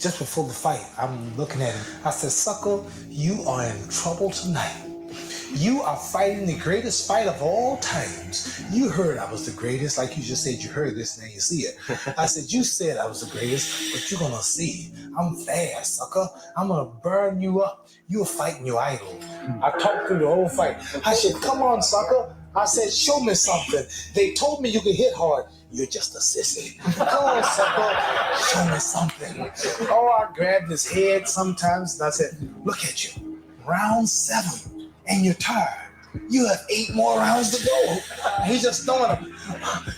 just before the fight, I'm looking at him. I said, sucker, you are in trouble tonight. You are fighting the greatest fight of all times. You heard I was the greatest, like you just said. You heard this, now you see it. I said, you said I was the greatest, but you're gonna see. I'm fast, sucker. I'm gonna burn you up. You're fighting your idol. I talked through the whole fight. I said, come on, sucker. I said, show me something. They told me you could hit hard. You're just a sissy. Come on, sucker. Show me something. Oh, I grabbed his head sometimes, and I said, look at you. Round 7. And you're tired. You have 8 more rounds to go. He's just throwing them.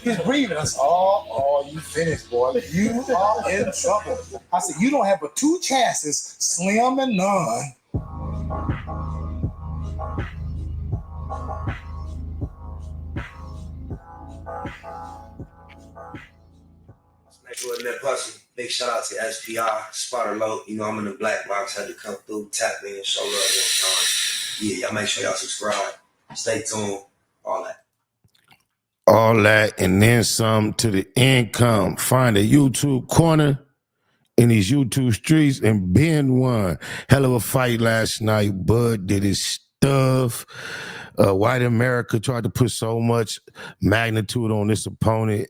He's breathing. I said, oh, you finished, boy. You are in trouble. I said, you don't have but 2 chances, slim and none. That pussy. Big shout out to SPR, Spotter Low. You know, I'm in the black box, had to come through, tap me and show love one time. Yeah, y'all make sure y'all subscribe. Stay tuned. All that. All that and then some to the income. Find a YouTube corner in these YouTube streets and bend one. Hell of a fight last night. Bud did his stuff. White America tried to put so much magnitude on this opponent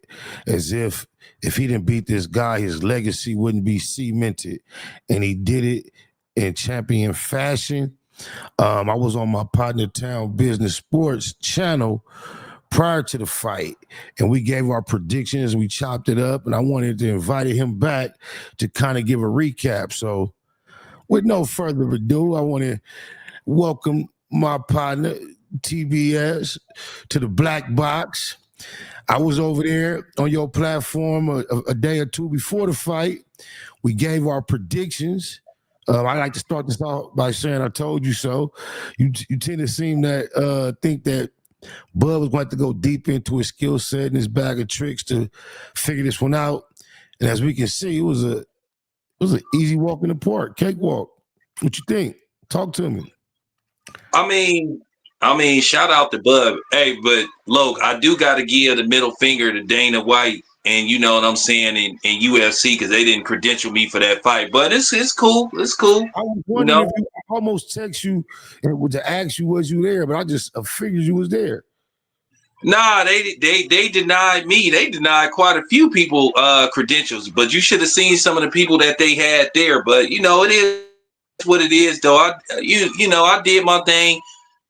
as if he didn't beat this guy, his legacy wouldn't be cemented. And he did it in champion fashion. I was on my Partner Town Business Sports channel prior to the fight, and we gave our predictions, we chopped it up, and I wanted to invite him back to kind of give a recap. So with no further ado, I want to welcome my partner, TBS, to the Black Box. I was over there on your platform a day or 2 before the fight. We gave our predictions. I like to start this off by saying I told you so. You tend to seem that think that Bud was going to go deep into his skill set and his bag of tricks to figure this one out. And as we can see, it was an easy walk in the park, cakewalk. What you think? Talk to me. I mean, shout out to Bud. Hey, but look, I do got to give the middle finger to Dana White, and you know what I'm saying, in UFC, because they didn't credential me for that fight. But it's cool. It's cool. I was wondering if you almost text you and to ask you was you there, but I just figured you was there. Nah, they denied me. They denied quite a few people credentials, but you should have seen some of the people that they had there. But you know, it is what it is, though. I did my thing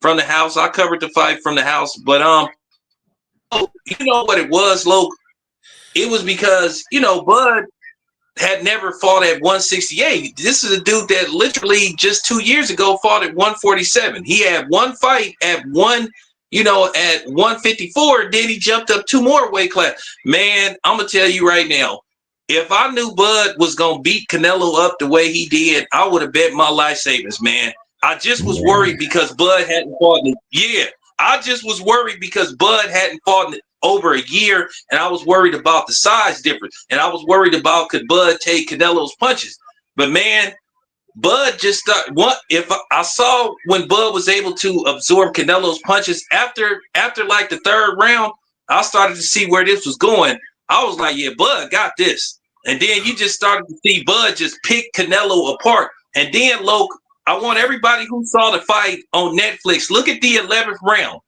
from the house. I covered the fight from the house. But you know what it was, Loke? It was because, you know, Bud had never fought at 168. This is a dude that literally just 2 years ago fought at 147. He had one fight at 154. Then he jumped up 2 more weight class. Man, I'm gonna tell you right now, if I knew Bud was gonna beat Canelo up the way he did, I would have bet my life savings, man. I just was worried because Bud hadn't fought in I just was worried because Bud hadn't fought in over a year, and I was worried about the size difference, and I was worried about could Bud take Canelo's punches. But man, Bud just if I saw when Bud was able to absorb Canelo's punches after like the 3rd round, I started to see where this was going. I was like, yeah, Bud got this. And then you just started to see Bud just pick Canelo apart. And then, Loke, I want everybody who saw the fight on Netflix, look at the 11th round.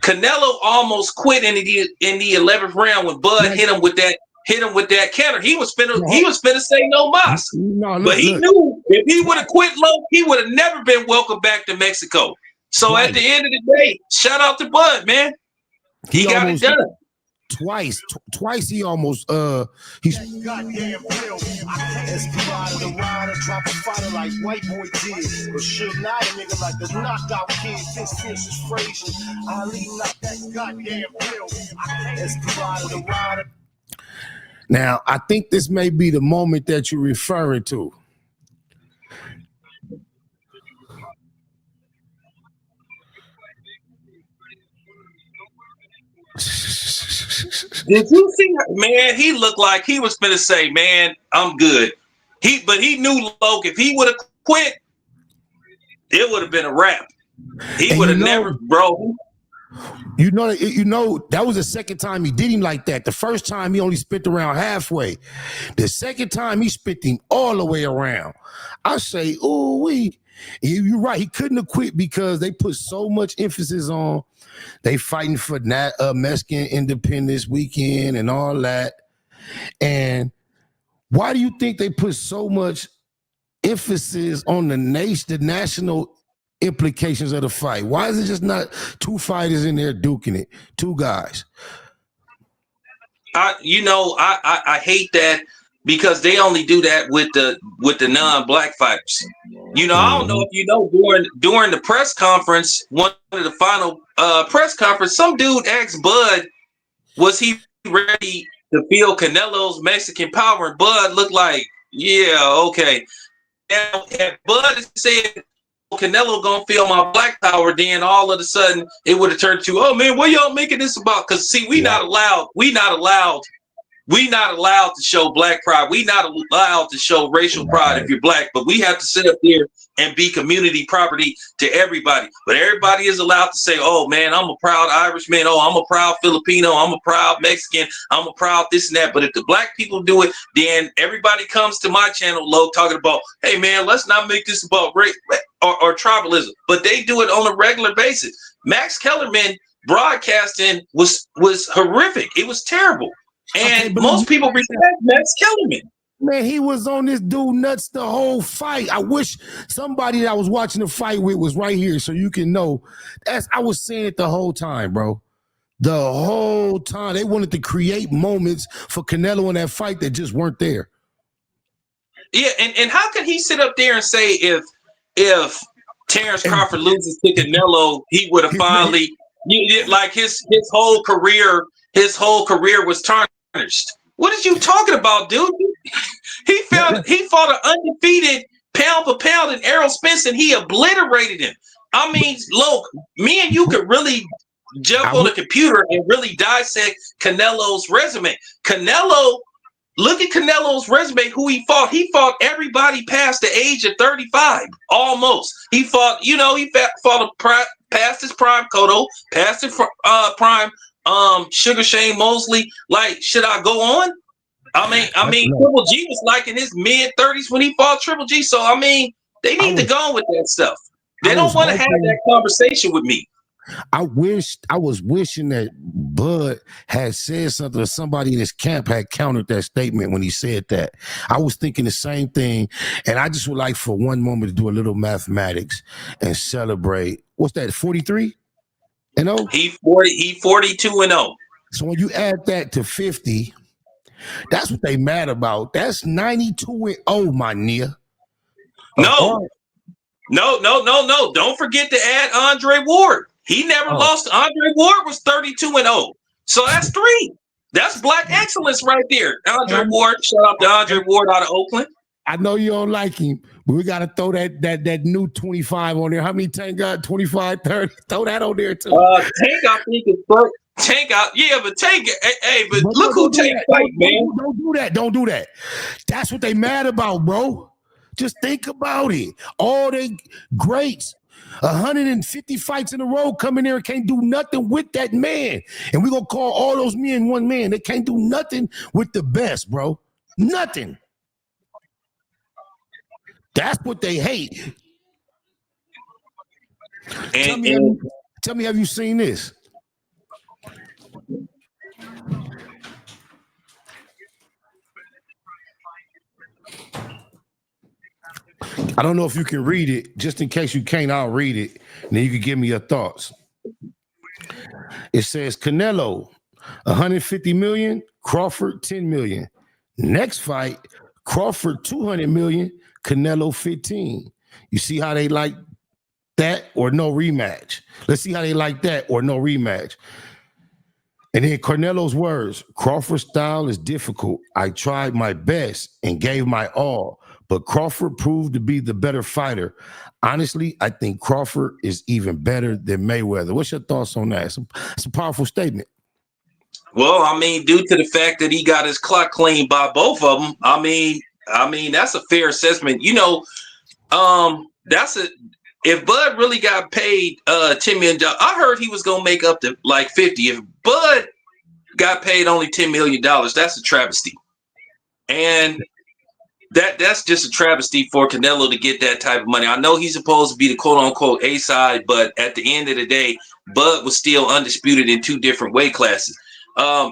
Canelo almost quit in the 11th round when Bud hit him with that counter. He was finna say no mas. But he knew if he would have quit low, he would have never been welcomed back to Mexico. So at the end of the day, shout out to Bud, man. He got it done. Twice he almost he's goddamn pill. I can't out of the rider, drop a fighter like white boy did. But should not a nigga like the knockout kid, this is Frazier. Ali like that goddamn pill. I can't out of the rider. Now, I think this may be the moment that you're referring to. Did you see, man? He looked like he was finna say, "Man, I'm good." But he knew, Loke, if he would have quit, it would have been a wrap. He would have never, bro. You know, that was the second time he did him like that. The first time he only spit around halfway. The second time he spit him all the way around. I say, ooh, you're right. He couldn't have quit because they put so much emphasis on they fighting for Mexican independence weekend and all that. And why do you think they put so much emphasis on the national implications of the fight? Why is it just not two fighters in there duking it? Two guys. I hate that because they only do that with the non-black fighters. I don't know if you know, during the press conference, one of the final press conference, some dude asked Bud, was he ready to feel Canelo's Mexican power? And Bud looked like, yeah, okay. Now, if Bud said Canelo gonna feel my black power, then all of a sudden it would have turned to, oh man, what y'all making this about? Because see, we not allowed to show black pride. We not allowed to show racial pride if you're black, but we have to sit up there and be community property to everybody. But everybody is allowed to say, oh man, I'm a proud Irishman. Oh, I'm a proud Filipino. I'm a proud Mexican. I'm a proud this and that. But if the black people do it, then everybody comes to my channel, Lo, talking about, hey man, let's not make this about race or tribalism. But they do it on a regular basis. Max Kellerman broadcasting was horrific. It was terrible. And most people respect Max Kellerman. Man, he was on this dude nuts the whole fight. I wish somebody that I was watching the fight with was right here so you can know. I was saying it the whole time, bro. The whole time. They wanted to create moments for Canelo in that fight that just weren't there. Yeah, and how can he sit up there and say if Terrence Crawford loses to Canelo, he would have finally, like his whole career was tarnished. What are you talking about, dude? He fought an undefeated pound for pound in Errol Spence, and he obliterated him. I mean, look, me and you could really jump on the computer and really dissect Canelo's resume. Look at Canelo's resume, who he fought. He fought everybody past the age of 35, almost. He fought, past his prime Cotto, past his prime Sugar Shane Mosley. Like, should I go on? I mean, Triple G was like in his mid-30s when he fought Triple G. So, I mean, they need to go on with that stuff. They don't want to have that conversation with me. I was wishing that Bud had said something, or somebody in his camp had countered that statement when he said that. I was thinking the same thing, and I just would like for one moment to do a little mathematics and celebrate. What's that? 43 and 0? He 42 and 0. So when you add that to 50, that's what they mad about. That's 92 and 0, my nigga. No. Don't forget to add Andre Ward. He never lost. Andre Ward was 32 and 0. So that's 3. That's black excellence right there. Andre Ward. Shout out to Andre Ward out of Oakland. I know you don't like him, but we got to throw that new 25 on there. How many Tank got? 25, 30? Throw that on there too. Tank, I think, is first. Tank out. Yeah, but Tank, hey, but look who Tank fight, man. Don't do that. That's what they mad about, bro. Just think about it. All they greats, 150 fights in a row, come in there and can't do nothing with that man. And we're going to call all those men one man. They can't do nothing with the best, bro. Nothing. That's what they hate. Tell me, have you seen this? I don't know if you can read it. Just in case you can't, I'll read it. And then you can give me your thoughts. It says Canelo, 150 million, Crawford, 10 million. Next fight, Crawford, 200 million, Canelo, 15. You see how they like that or no rematch? Let's see how they like that or no rematch. And then Canelo's words, Crawford's style is difficult. I tried my best and gave my all, but Crawford proved to be the better fighter. Honestly, I think Crawford is even better than Mayweather. What's your thoughts on that? It's a powerful statement. Well, I mean, due to the fact that he got his clock cleaned by both of them, I mean, that's a fair assessment. You know, if Bud really got paid $10 million, I heard he was gonna make up to like 50. If Bud got paid only $10 million, that's a travesty. And that's just a travesty for Canelo to get that type of money. I know he's supposed to be the quote unquote A side, but at the end of the day, Bud was still undisputed in 2 different weight classes.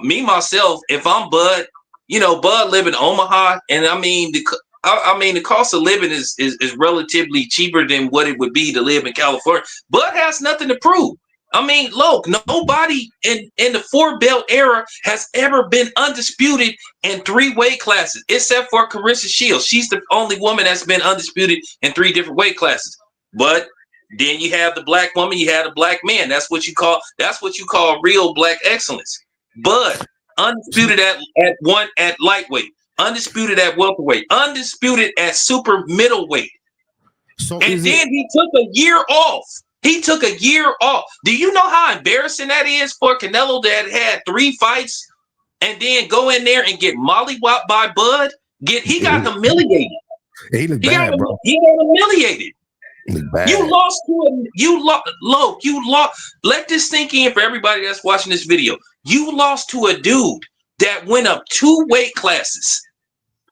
Me myself, if I'm Bud, Bud live in Omaha, and I mean the cost of living is relatively cheaper than what it would be to live in California. Bud has nothing to prove. I mean, look, nobody in the 4-belt era has ever been undisputed in 3 weight classes, except for Carissa Shields. She's the only woman that's been undisputed in 3 different weight classes. But then you have the black woman, you have the black man. That's what you call real black excellence. But undisputed at lightweight, undisputed at welterweight, undisputed at super middleweight. So and then he took a year off. He took a year off. Do you know how embarrassing that is for Canelo that had 3 fights and then go in there and get mollywopped by Bud? He got humiliated. He looked bad, bro. He got humiliated. Bad. You lost. Let this sink in for everybody that's watching this video. You lost to a dude that went up 2 weight classes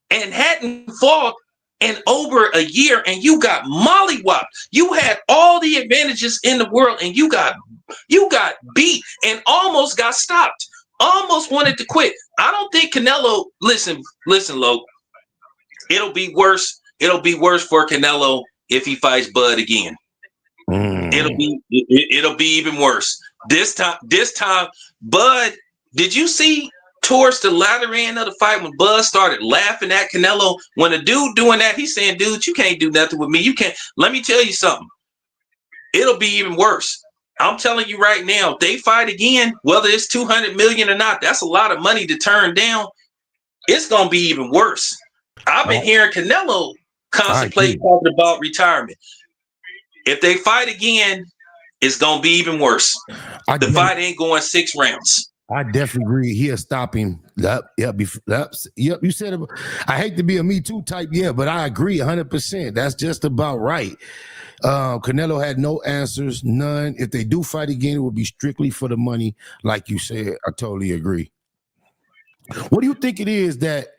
and hadn't fought in over a year, and you got mollywopped. You had all the advantages in the world, and you got beat and almost got stopped. Almost wanted to quit. I don't think Canelo. Listen, Lo. It'll be worse. It'll be worse for Canelo if he fights Bud again. It'll be even worse. This time, Bud. Did you see towards the latter end of the fight when Bud started laughing at Canelo? When a dude doing that, he's saying, "Dude, you can't do nothing with me. You can't." Let me tell you something. It'll be even worse. I'm telling you right now. If they fight again, whether it's 200 million or not, that's a lot of money to turn down. It's gonna be even worse. I've been hearing Canelo contemplate talking about retirement. If they fight again, it's gonna be even worse. The fight ain't going 6 rounds. I definitely agree. He'll stop him. Yep. You said it. I hate to be a Me Too type, but I agree 100%. That's just about right. Canelo had no answers, none. If they do fight again, it will be strictly for the money, like you said. I totally agree. What do you think it is that?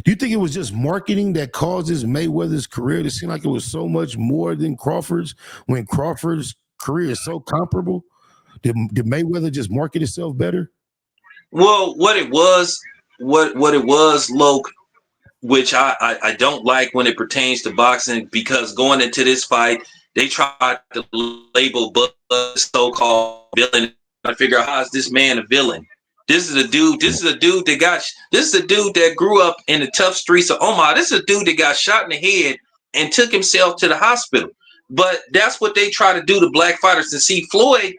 Do you think it was just marketing that causes Mayweather's career to seem like it was so much more than Crawford's, when Crawford's career is so comparable? Did Mayweather just market itself better? Well, what it was, Loke, which I don't like when it pertains to boxing, because going into this fight, they tried to label Bud so-called villain. I figure out, how is this man a villain? This is a dude that grew up in the tough streets of Omaha. This is a dude that got shot in the head and took himself to the hospital. But that's what they try to do to black fighters. And see, Floyd,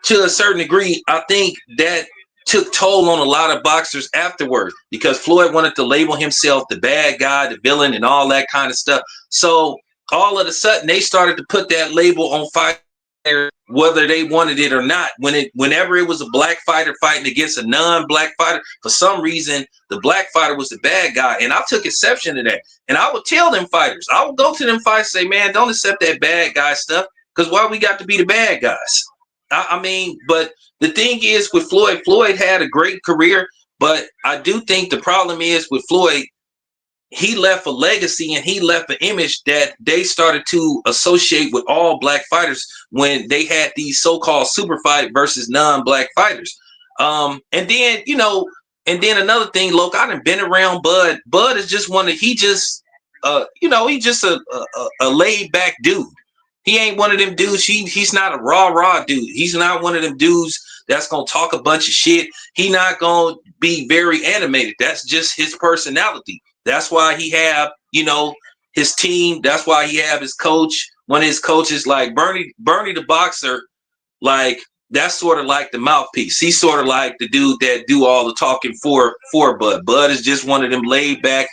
to a certain degree, I think that took toll on a lot of boxers afterwards, because Floyd wanted to label himself the bad guy, the villain, and all that kind of stuff. So all of a sudden, they started to put that label on fighters, whether they wanted it or not. Whenever it was a black fighter fighting against a non-black fighter, for some reason, the black fighter was the bad guy. And I took exception to that. And I would tell them fighters, I would go to them fighters and say, man, don't accept that bad guy stuff, because why we got to be the bad guys? I mean, but the thing is with Floyd had a great career, but I do think the problem is with Floyd, he left a legacy and he left an image that they started to associate with all black fighters when they had these so-called super fight versus non-black fighters. And then another thing, look, I done been around Bud. Bud is just he's just a laid back dude. He ain't one of them dudes. He's not a rah dude. He's not one of them dudes that's gonna talk a bunch of shit. He not gonna be very animated. That's just his personality. That's why he have, his team. That's why he have his coach. One of his coaches, like Bernie the boxer, like that's sort of like the mouthpiece. He's sort of like the dude that do all the talking for Bud. Bud is just one of them laid back,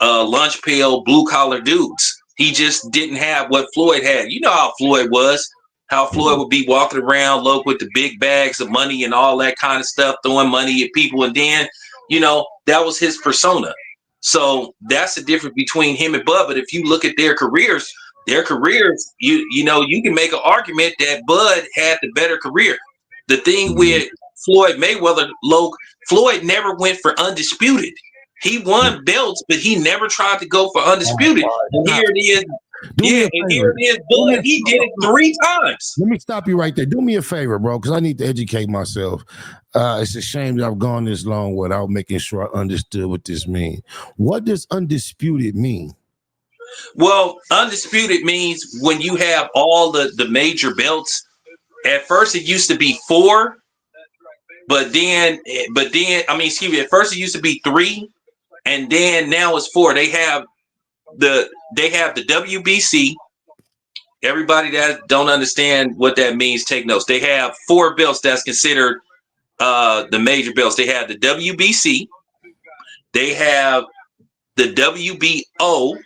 lunch pail, blue collar dudes. He just didn't have what Floyd had. You know how Floyd was, how Floyd would be walking around with the big bags of money and all that kind of stuff, throwing money at people. And then, that was his persona. So that's the difference between him and Bud. But if you look at their careers, Their careers, you know, you can make an argument that Bud had the better career. The thing with Floyd Mayweather, Floyd never went for undisputed. He won belts, but he never tried to go for undisputed. And here it is. Do me Yeah, a and favor. here it is, Bud. He did it 3 times. Let me stop you right there. Do me a favor, bro, because I need to educate myself. It's a shame that I've gone this long without making sure I understood what this means. What does undisputed mean? Well, undisputed means when you have all the major belts. At first, it used to be 4, but then I mean, excuse me. At first, it used to be 3, and then now it's 4. They have the WBC. Everybody that don't understand what that means, take notes. They have 4 belts that's considered the major belts. They have the WBC. They have the WBO.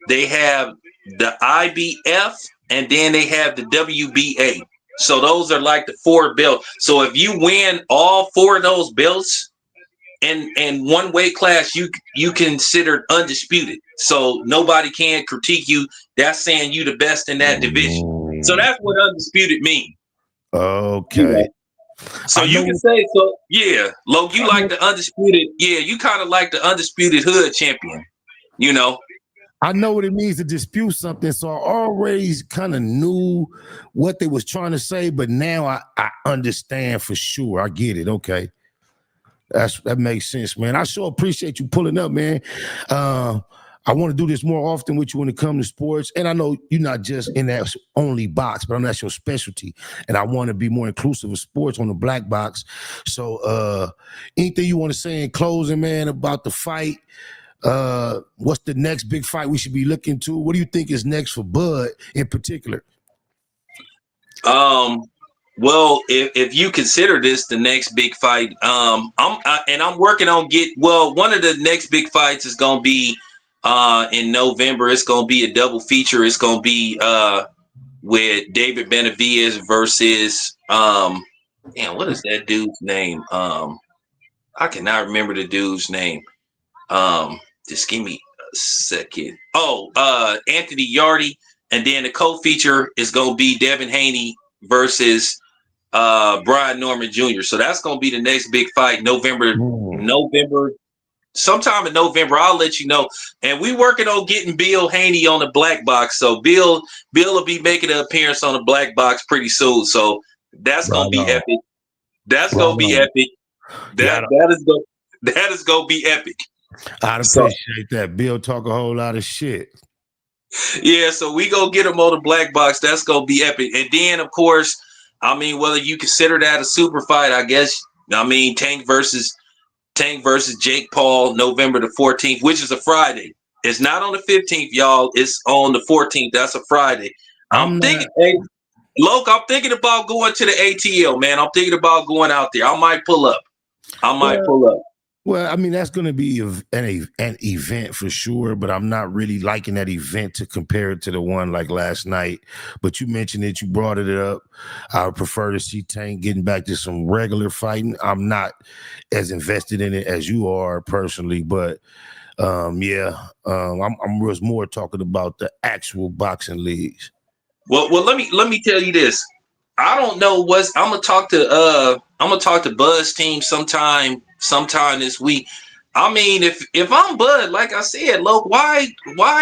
They have the IBF, and then they have the WBA. So those are like the 4 belts. So if you win all 4 of those belts in one weight class, you considered undisputed. So nobody can critique you. That's saying you the best in that division. So that's what undisputed means. Okay. You know? So you can say, so yeah, Lo, you like the undisputed. Yeah, you kind of like the undisputed hood champion, you know. I know what it means to dispute something, so I always kind of knew what they was trying to say, but now I understand for sure. I get it. Okay. That makes sense, man. I sure appreciate you pulling up, man. I want to do this more often with you when it comes to sports. And I know you're not just in that only box, but I know that's your specialty. And I want to be more inclusive of sports on the black box. So anything you want to say in closing, man, about the fight? What's the next big fight we should be looking to? What do you think is next for Bud in particular? Well, if you consider this the next big fight, I'm working on one of the next big fights is gonna be in November. It's gonna be a double feature. It's gonna be with David Benavidez versus what is that dude's name? I cannot remember the dude's name. Just give me a second. Anthony Yardy, and then the co-feature is gonna be Devin Haney versus Brian Norman Jr. So that's gonna be the next big fight, November, sometime in November. I'll let you know. And we working on getting Bill Haney on the black box. So Bill will be making an appearance on the black box pretty soon. So that's gonna be epic. That's gonna be epic. That is gonna be epic. I'd appreciate that. Bill talk a whole lot of shit. Yeah, so we go get him on the black box. That's gonna be epic. And then, of course, I mean, whether you consider that a super fight, I guess. I mean, Tank versus Jake Paul, November the 14th, which is a Friday. It's not on the 15th, y'all. It's on the 14th. That's a Friday. I'm thinking about going to the ATL, man. I'm thinking about going out there. I might pull up. Well, I mean, that's going to be an event for sure, but I'm not really liking that event to compare it to the one like last night. But you mentioned it, you brought it up. I would prefer to see Tank getting back to some regular fighting. I'm not as invested in it as you are personally, but I'm was more talking about the actual boxing leagues. Well, let me tell you this. I don't know I'm gonna talk to Bud's team sometime this week. I mean, if I'm Bud, like I said, look, why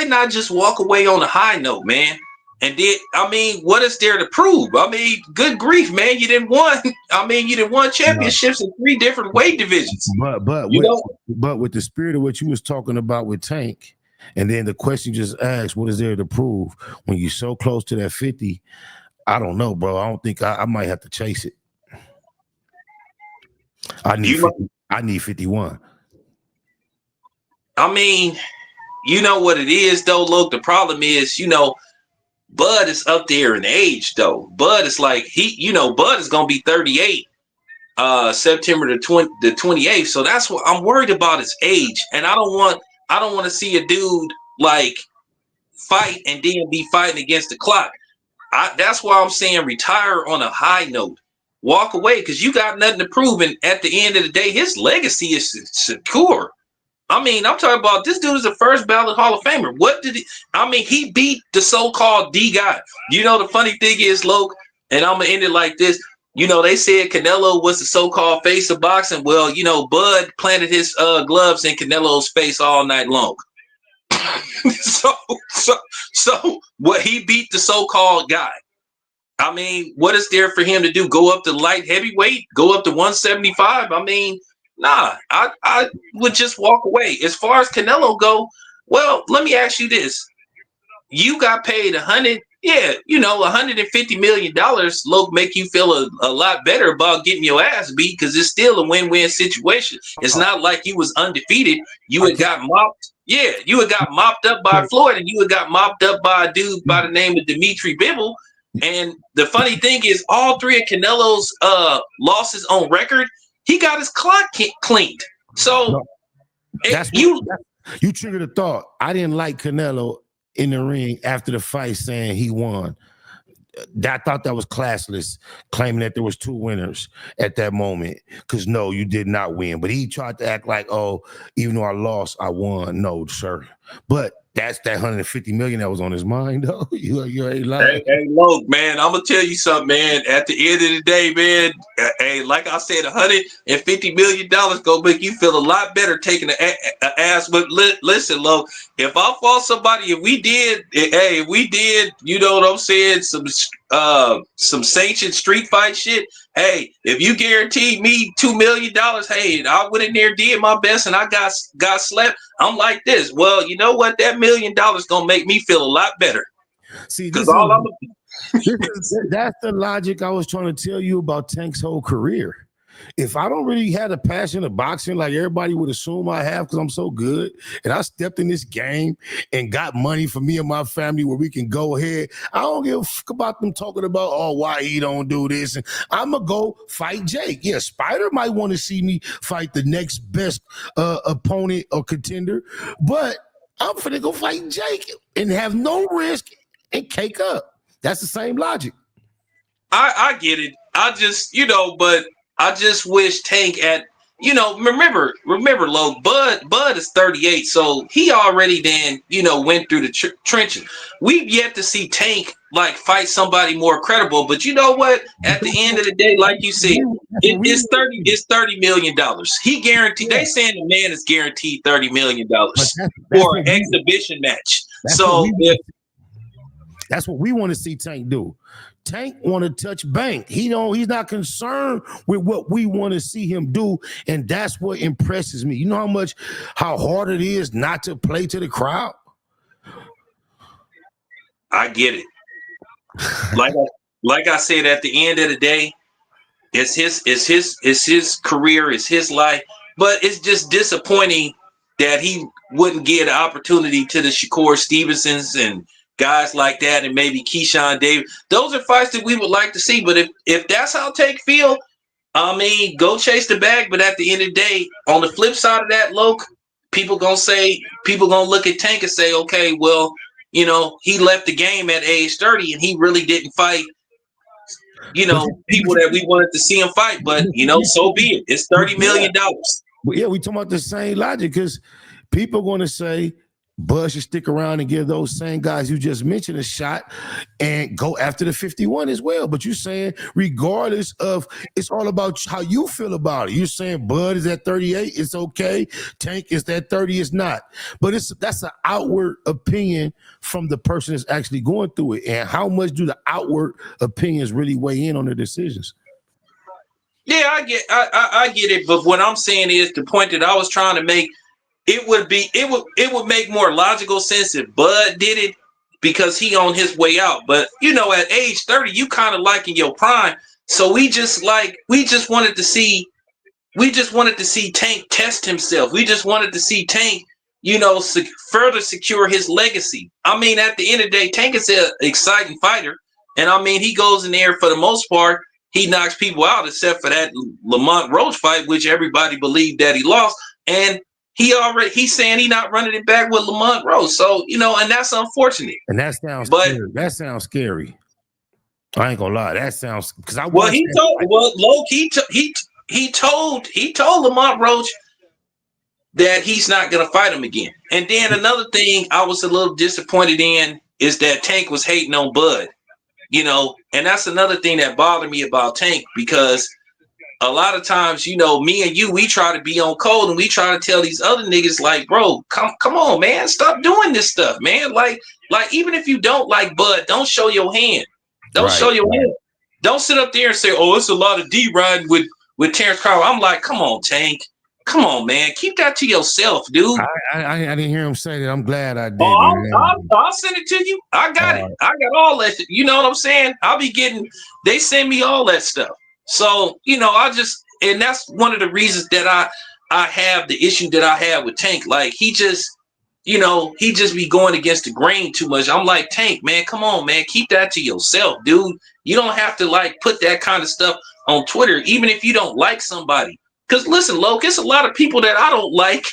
not just walk away on a high note, man? And then, I mean, what is there to prove? I mean, good grief, man, you didn't won championships in 3 different weight divisions. But with the spirit of what you was talking about with Tank, and then the question you just asked, what is there to prove when you're so close to that 50? I don't know, bro. I don't think I might have to chase it. I need 51. I mean, you know what it is, though. Look, the problem is, Bud is up there in age, though. Bud is like Bud is gonna be 38, September the 28th. So that's what I'm worried about, his age, and I don't want to see a dude like fight and then be fighting against the clock. That's why I'm saying retire on a high note. Walk away, because you got nothing to prove. And at the end of the day, his legacy is secure. I mean, I'm talking about this dude is a first ballot Hall of Famer. What did he? I mean, he beat the so-called D guy. You know, the funny thing is, Loke, and I'm gonna end it like this. You know, they said Canelo was the so-called face of boxing. Well, you know, Bud planted his gloves in Canelo's face all night long. so, so, so, what he beat the so-called guy. I mean, what is there for him to do? Go up to light heavyweight? Go up to 175? I mean, nah, I would just walk away. As far as Canelo go, well, let me ask you this. You got paid $150 million, Loke, make you feel a lot better about getting your ass beat because it's still a win-win situation. It's not like you was undefeated. You had got mopped. Yeah, you had got mopped up by Floyd, and you had got mopped up by a dude by the name of Dimitri Bivol. And the funny thing is, all three of Canelo's losses on record, he got his clock cleaned. So you triggered a thought. I didn't like Canelo in the ring after the fight saying he won. I thought that was classless, claiming that there was two winners at that moment. Because no, you did not win. But he tried to act like, oh, even though I lost, I won. No, sir. But that's that 150 million that was on his mind, though. You ain't lying. Hey, look, man, I'm gonna tell you something, man. At the end of the day, man, hey, like I said, $150 million gonna make you feel a lot better taking an ass. But listen, look, if I fought somebody, if we did, you know what I'm saying, some sanctioned street fight shit. Hey, if you guaranteed me $2 million, hey, I went in there, did my best, and I got slept. I'm like this. Well, you know what? That $1 million gonna make me feel a lot better. See, that's the logic I was trying to tell you about Tank's whole career. If I don't really have a passion of boxing like everybody would assume I have because I'm so good, and I stepped in this game and got money for me and my family where we can go ahead, I don't give a fuck about them talking about, oh, why he don't do this. And I'm going to go fight Jake. Yeah, Spider might want to see me fight the next best opponent or contender, but I'm finna go fight Jake and have no risk and cake up. That's the same logic. I get it. I just, but I just wish Tank remember, Loke, Bud is 38, so he already then, went through the trenches. We've yet to see Tank like fight somebody more credible, but you know what? At the end of the day, like you said, it's $30 million. He guaranteed. They saying the man is guaranteed $30 million for an exhibition match. That's what we want to see Tank do. Tank want to touch bank. He's not concerned with what we want to see him do, and that's what impresses me. You know how hard it is not to play to the crowd. I get it. Like I said, at the end of the day, it's his career, it's his life, but it's just disappointing that he wouldn't get an opportunity to the Shakur Stevensons and guys like that, and maybe Keyshawn Davis. Those are fights that we would like to see. But if that's how Tank feel, I mean, go chase the bag. But at the end of the day, on the flip side of that, Loke, people gonna look at Tank and say, okay, well, he left the game at age 30 and he really didn't fight, people that we wanted to see him fight. But so be it. It's $30 million. Yeah, we talking about the same logic because people are going to say Bud should stick around and give those same guys you just mentioned a shot and go after the 51 as well. But you're saying regardless of, it's all about how you feel about it. You're saying Bud is at 38, it's okay. Tank is at 30, it's not. But that's an outward opinion from the person that's actually going through it. And how much do the outward opinions really weigh in on their decisions? Yeah, I get it. But what I'm saying is the point that I was trying to make, it would make more logical sense if Bud did it because he on his way out. But at age 30, you kind of like in your prime. So we just wanted to see Tank test himself. We just wanted to see Tank, further secure his legacy. I mean, at the end of the day, Tank is an exciting fighter. And I mean, he goes in there for the most part, he knocks people out except for that Lamont Roach fight, which everybody believed that he lost. And he's saying he's not running it back with Lamont Roach. So, and that's unfortunate. And that sounds scary. That sounds scary. I ain't gonna lie. That sounds because Loke, he told Lamont Roach that he's not gonna fight him again. And then another thing I was a little disappointed in is that Tank was hating on Bud, you know, and that's another thing that bothered me about Tank, because a lot of times, you know, me and you, we try to be on code and we try to tell these other niggas like, bro, come on, man, stop doing this stuff, man. Like even if you don't like Bud, don't show your hand. Don't show your hand. Don't sit up there and say, oh, it's a lot of D riding with Terrence Crawford. I'm like, come on, Tank. Come on, man. Keep that to yourself, dude. I didn't hear him say that. I'm glad I did. I'll send it to you. I got it. I got all that. You know what I'm saying? I'll be getting, they send me all that stuff. So, you know, and that's one of the reasons that I have the issue that I have with Tank. Like, he just be going against the grain too much. I'm like, Tank, man, come on, man. Keep that to yourself, dude. You don't have to like put that kind of stuff on Twitter, even if you don't like somebody. Because listen, Loke, it's a lot of people that I don't like.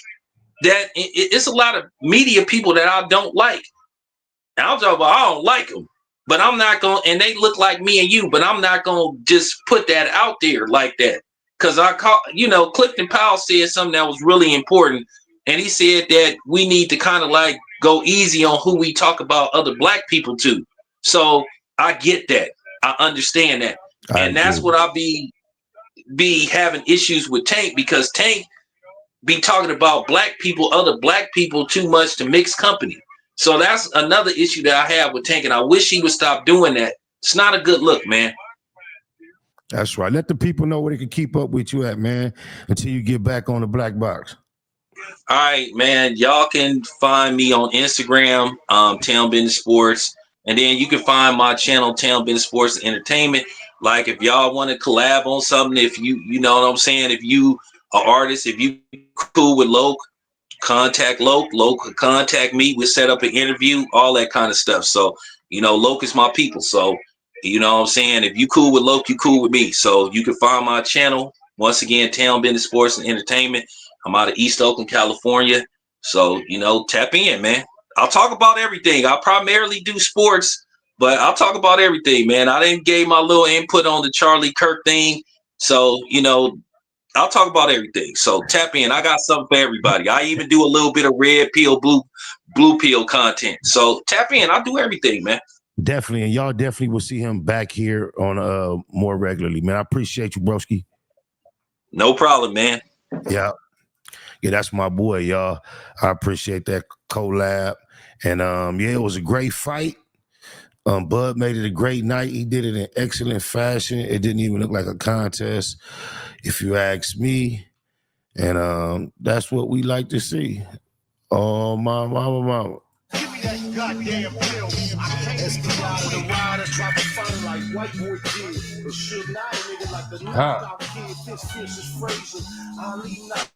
That it's a lot of media people that I don't like. And I'm talking about I don't like them, but I'm not going, and they look like me and you, but I'm not going to just put that out there like that. Because Clifton Powell said something that was really important. And he said that we need to kind of like go easy on who we talk about other black people to. So I get that. I understand that. And that's what I'll be having issues with Tank, because Tank be talking about black people, other black people too much to mix company. So that's another issue that I have with Tank, and I wish he would stop doing that. It's not a good look, man. That's right. Let the people know where they can keep up with you at, man, until you get back on the Black Box. All right, man. Y'all can find me on Instagram, Town Business Sports. And then you can find my channel, Town Business Sports and Entertainment. Like, if y'all want to collab on something, if you know what I'm saying, if you are artist, if you cool with Loke, contact Loke. Loke could contact me. We'll set up an interview, all that kind of stuff. So, you know, Loke is my people. So, you know what I'm saying? If you cool with Loke, you cool with me. So you can find my channel. Once again, Town Business Sports and Entertainment. I'm out of East Oakland, California. So, you know, tap in, man. I'll talk about everything. I primarily do sports, but I'll talk about everything, man. I didn't give my little input on the Charlie Kirk thing. So, you know, I'll talk about everything. So tap in. I got something for everybody. I even do a little bit of red pill, blue pill content. So tap in. I'll do everything, man. Definitely. And y'all definitely will see him back here on more regularly, man. I appreciate you, broski. No problem, man. Yeah. Yeah, that's my boy, y'all. I appreciate that collab. And yeah, it was a great fight. Bud made it a great night. He did it in excellent fashion. It didn't even look like a contest, if you ask me. And that's what we like to see. Oh, my mama. Give me that goddamn pill. SPI with a rider, drop a phone like white boy did. It should not, nigga, like the knockout kid. This fish is phrasing. I leave not.